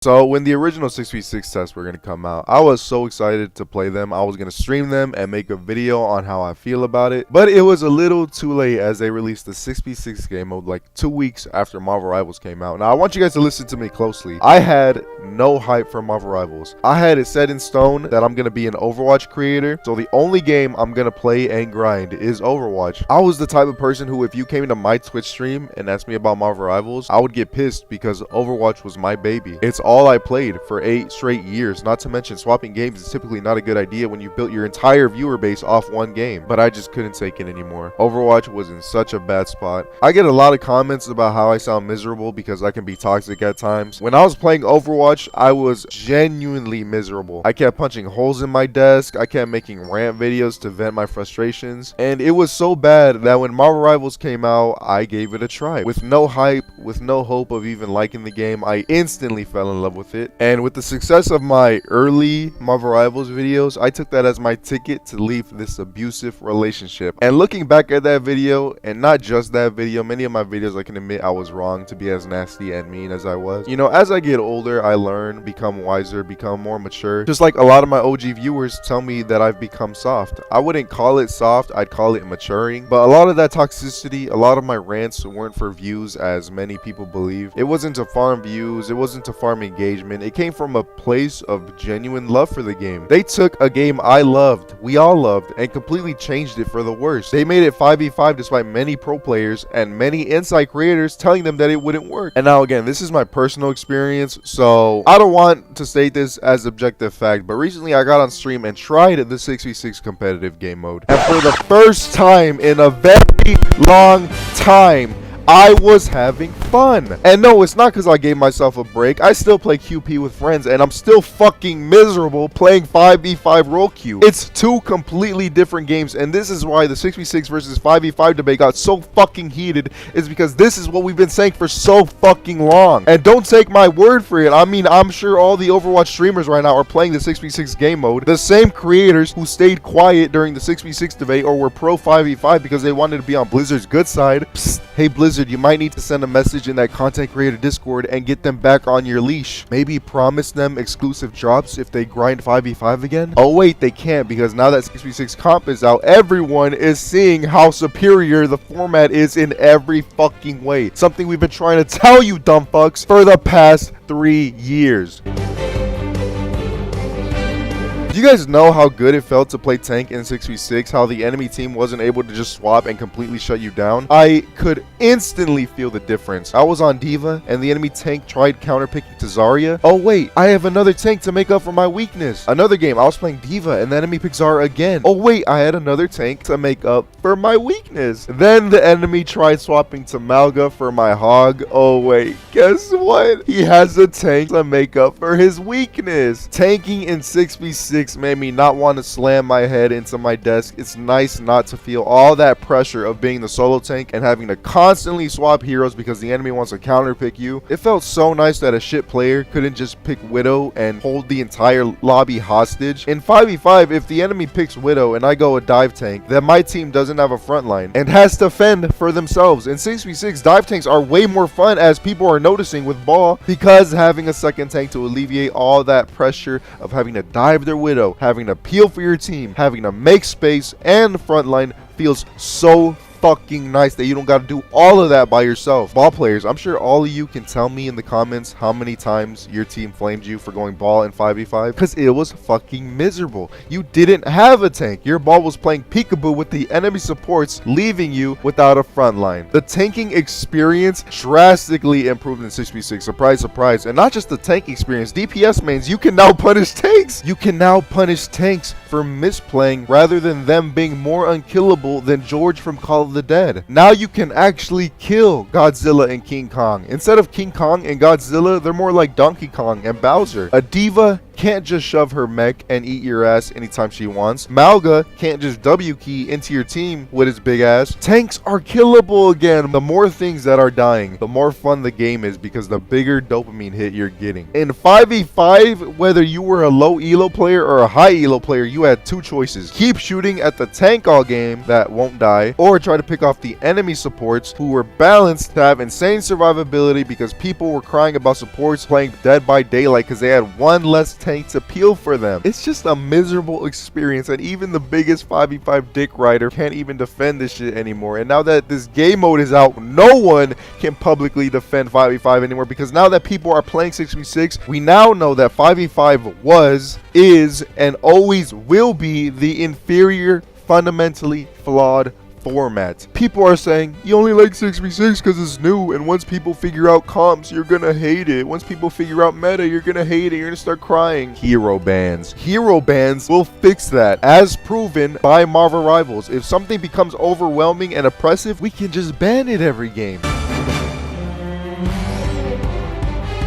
So when the original 6v6 tests were going to come out, I was so excited to play them. I was going to stream them and make a video on how I feel about it. But it was a little too late as they released the 6v6 game mode like 2 weeks after Marvel Rivals came out. Now I want you guys to listen to me closely. I had no hype for Marvel Rivals. I had it set in stone that I'm going to be an Overwatch creator. So the only game I'm going to play and grind is Overwatch. I was the type of person who, if you came into my Twitch stream and asked me about Marvel Rivals, I would get pissed because Overwatch was my baby. It's all I played for 8 straight years. Not to mention, swapping games is typically not a good idea when you built your entire viewer base off one game. But I just couldn't take it anymore. Overwatch was in such a bad spot. I get a lot of comments about how I sound miserable because I can be toxic at times. When I was playing Overwatch, I was genuinely miserable. I kept punching holes in my desk. I kept making rant videos to vent my frustrations. And it was so bad that when Marvel Rivals came out, I gave it a try. With no hype, with no hope of even liking the game, I instantly fell in love with it. And with the success of my early Marvel Rivals videos, I took that as my ticket to leave this abusive relationship. And looking back at that video, and not just that video, many of my videos, I can admit I was wrong to be as nasty and mean as I was. You know, as I get older, I learn, become wiser, become more mature. Just like a lot of my OG viewers tell me that I've become soft. I wouldn't call it soft, I'd call it maturing. But a lot of that toxicity, a lot of my rants weren't for views as many people believe. It wasn't to farm views, it wasn't to farm engagement. It came from a place of genuine love for the game. They took a game I loved, we all loved, and completely changed it for the worse. They made it 5v5 despite many pro players and many inside creators telling them that it wouldn't work. And now again, this is my personal experience, so I don't want to state this as objective fact, but recently I got on stream and tried the 6v6 competitive game mode. And for the first time in a very long time, I was having fun. And no, it's not because I gave myself a break. I still play QP with friends and I'm still fucking miserable playing 5v5 role queue. It's two completely different games, and this is why the 6v6 versus 5v5 debate got so fucking heated, is because this is what we've been saying for so fucking long. And don't take my word for it. I mean, I'm sure all the Overwatch streamers right now are playing the 6v6 game mode. The same creators who stayed quiet during the 6v6 debate or were pro 5v5 because they wanted to be on Blizzard's good side. Psst, hey Blizzard, you might need to send a message in that content creator Discord and get them back on your leash. Maybe promise them exclusive drops if they grind 5v5 again. Oh wait, they can't, because now that 6v6 comp is out, everyone is seeing how superior the format is in every fucking way. Something we've been trying to tell you dumb fucks for the past 3 years. Do you guys know how good it felt to play tank in 6v6? How the enemy team wasn't able to just swap and completely shut you down? I could instantly feel the difference. I was on Diva and the enemy tank tried counterpicking to Zarya. Oh wait, I have another tank to make up for my weakness. Another game, I was playing Diva and the enemy picked Zarya again. Oh wait, I had another tank to make up for my weakness. Then the enemy tried swapping to Malga for my hog. Oh wait, guess what? He has a tank to make up for his weakness. Tanking in 6v6 made me not want to slam my head into my desk. It's nice not to feel all that pressure of being the solo tank and having to constantly swap heroes because the enemy wants to counter pick you. It felt so nice that a shit player couldn't just pick Widow and hold the entire lobby hostage. In 5v5, if the enemy picks Widow and I go a dive tank, then my team doesn't have a front line and has to fend for themselves. In 6v6, dive tanks are way more fun, as people are noticing with Ball, because having a second tank to alleviate all that pressure of having to dive their Widow, having to peel for your team, having to make space and frontline feels so fucking nice that you don't got to do all of that by yourself. Ball players, I'm sure all of you can tell me in the comments how many times your team flamed you for going Ball in 5v5, because it was fucking miserable. You didn't have a tank. Your Ball was playing peekaboo with the enemy supports, leaving you without a front line. The tanking experience drastically improved in 6v6. Surprise, surprise. And not just the tank experience, DPS mains, you can now punish tanks. You can now punish tanks for misplaying rather than them being more unkillable than George from Call of the Dead. Now you can actually kill Godzilla and King Kong. Instead of King Kong and Godzilla, they're more like Donkey Kong and Bowser. A Diva can't just shove her mech and eat your ass anytime she wants. Malga can't just W key into your team with its big ass. Tanks are killable again. The more things that are dying, the more fun the game is because the bigger dopamine hit you're getting. In 5v5, whether you were a low elo player or a high elo player, you had two choices. Keep shooting at the tank all game that won't die, or try to pick off the enemy supports who were balanced to have insane survivability because people were crying about supports playing Dead by Daylight because they had one less tank to peel for them. It's just a miserable experience, and even the biggest 5v5 dick rider can't even defend this shit anymore. And now that this game mode is out, no one can publicly defend 5v5 anymore, because now that people are playing 6v6, we now know that 5v5 was, is, and always will be the inferior, fundamentally flawed format. People are saying you only like 6v6 because it's new, and once people figure out comps, you're gonna hate it. Once people figure out meta, you're gonna hate it. You're gonna start crying. Hero bans. Hero bans will fix that, as proven by Marvel Rivals. If something becomes overwhelming and oppressive, we can just ban it every game.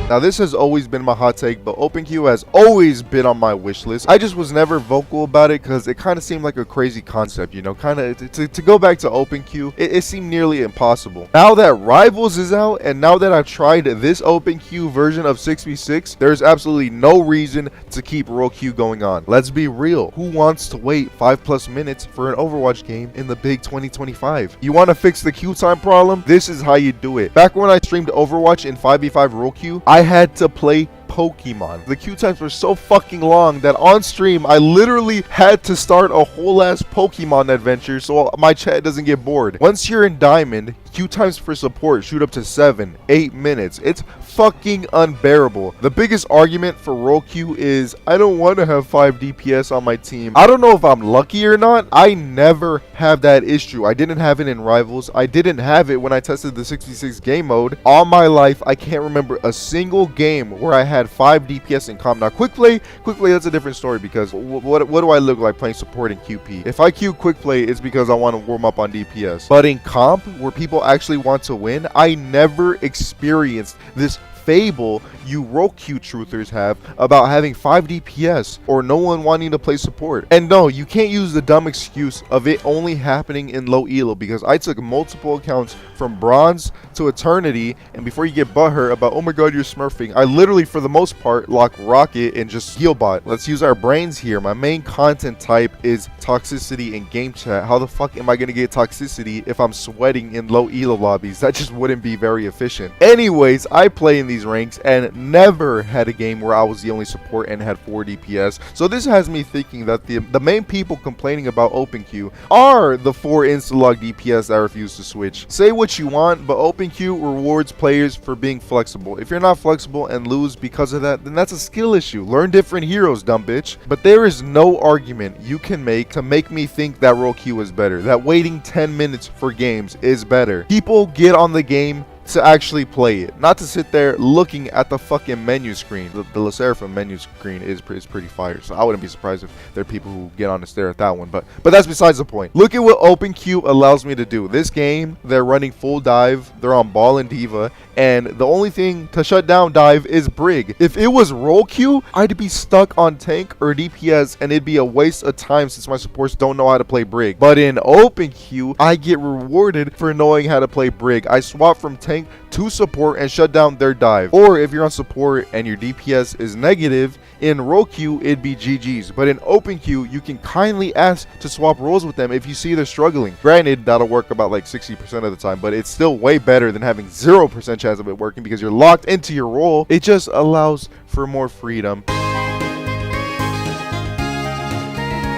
Now, this has always been my hot take, but OpenQ has always been on my wish list. I just was never vocal about it because it kind of seemed like a crazy concept, you know, kind of to go back to OpenQ, it seemed nearly impossible. Now that Rivals is out, and now that I've tried this OpenQ version of 6v6, there's absolutely no reason to keep Roll Q going on. Let's be real. Who wants to wait 5+ minutes for an Overwatch game in the big 2025? You want to fix the queue time problem? This is how you do it. Back when I streamed Overwatch in 5v5 Roll Q, I had to play Pokemon. The queue times were so fucking long that on stream I literally had to start a whole ass Pokemon adventure so my chat doesn't get bored. Once you're in Diamond, queue times for support shoot up to 7-8 minutes. It's fucking unbearable. The biggest argument for Roll Q is I don't want to have 5 DPS on my team. I don't know if I'm lucky or not. I never have that issue. I didn't have it in Rivals. I didn't have it when I tested the 6v6 game mode. All my life, I can't remember a single game where I had 5 DPS in comp. Now, quick play, that's a different story, because what do I look like playing support in QP? If I queue quick play, it's because I want to warm up on DPS. But in comp, where people actually want to win, I never experienced this fable you Roll Q truthers have about having 5 DPS or no one wanting to play support. And no, you can't use the dumb excuse of it only happening in low elo, because I took multiple accounts from bronze to eternity, and before you get butthurt about, oh my god, you're smurfing, I literally for the most part lock rocket and just heal bot. Let's use our brains here. My main content type is toxicity in game chat. How the fuck am I gonna get toxicity if I'm sweating in low elo lobbies? That just wouldn't be very efficient. Anyways, I play in these ranks and never had a game where I was the only support and had 4 DPS. So this has me thinking that the main people complaining about OpenQ are the 4 insta-log DPS that refuse to switch. Say what you want, but OpenQ rewards players for being flexible. If you're not flexible and lose because of that, then that's a skill issue. Learn different heroes, dumb bitch. But there is no argument you can make to make me think that Roll Q is better, that waiting 10 minutes for games is better. People get on the game to actually play it, not to sit there looking at the fucking menu screen. The Le Seraphim menu screen is pretty fire, so I wouldn't be surprised if there are people who get on to stare at that one, but that's besides the point. Look at what OpenQ allows me to do. This game, they're running full dive, they're on Ball and Diva, and the only thing to shut down dive is Brig. If it was Roll Q, I'd be stuck on tank or DPS, and it'd be a waste of time since my supports don't know how to play Brig. But in OpenQ, I get rewarded for knowing how to play Brig. I swap from tank to support and shut down their dive. Or if you're on support and your DPS is negative, in Roll Q it'd be GG's. But in OpenQ, you can kindly ask to swap roles with them if you see they're struggling. Granted, that'll work about like 60% of the time, but it's still way better than having 0% chance of it working because you're locked into your role. It just allows for more freedom.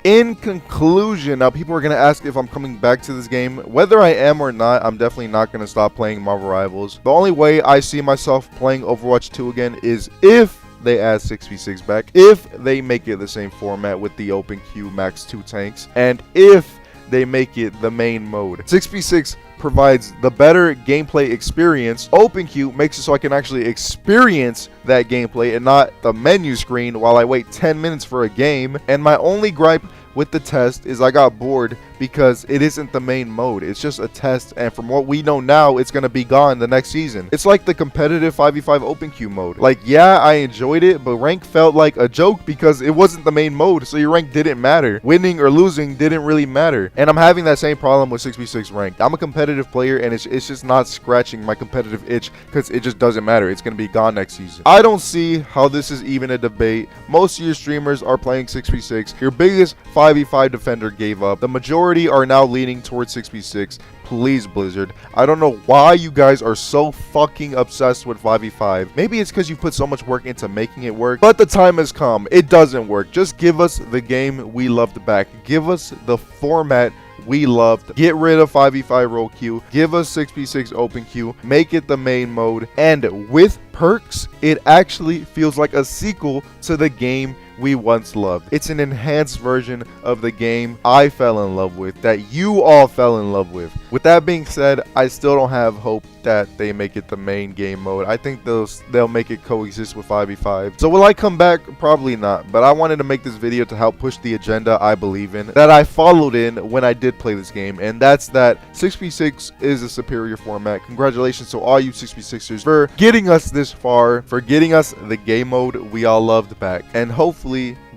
In conclusion, now people are going to ask if I'm coming back to this game. Whether I am or not, I'm definitely not going to stop playing Marvel Rivals. The only way I see myself playing Overwatch 2 again is if they add 6v6 back, if they make it the same format with the OpenQ max 2 tanks, and if they make it the main mode. 6v6 provides the better gameplay experience. OpenQ makes it so I can actually experience that gameplay and not the menu screen while I wait 10 minutes for a game. And my only gripe with the test is I got bored because it isn't the main mode. It's just a test, and from what we know now, it's gonna be gone the next season. It's like the competitive 5v5 open queue mode. Like, yeah, I enjoyed it, but rank felt like a joke because it wasn't the main mode, so your rank didn't matter. Winning or losing didn't really matter. And I'm having that same problem with 6v6 ranked. I'm a competitive player, and it's just not scratching my competitive itch because it just doesn't matter. It's gonna be gone next season. I don't see how this is even a debate. Most of your streamers are playing 6v6. Your biggest 5v5 defender gave up. The majority are now leaning towards 6v6. Please, Blizzard. I don't know why you guys are so fucking obsessed with 5v5. Maybe it's because you put so much work into making it work, but the time has come. It doesn't work. Just give us the game we loved back. Give us the format we loved. Get rid of 5v5 role queue. Give us 6v6 open queue. Make it the main mode. And with perks, it actually feels like a sequel to the game we once loved. It's an enhanced version of the game I fell in love with, that you all fell in love with. With that being said, I still don't have hope that they make it the main game mode. I think they'll make it coexist with 5v5. So will I come back? Probably not, but I wanted to make this video to help push the agenda I believe in, that I followed in when I did play this game, and that's that 6v6 is a superior format. Congratulations to all you 6v6ers for getting us this far, for getting us the game mode we all loved back, and hopefully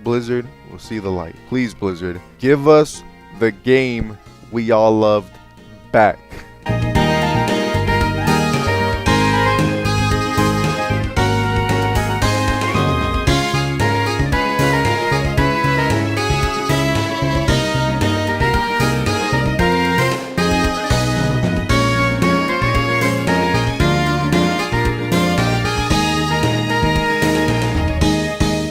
Blizzard will see the light. Please, Blizzard, give us the game we all loved back.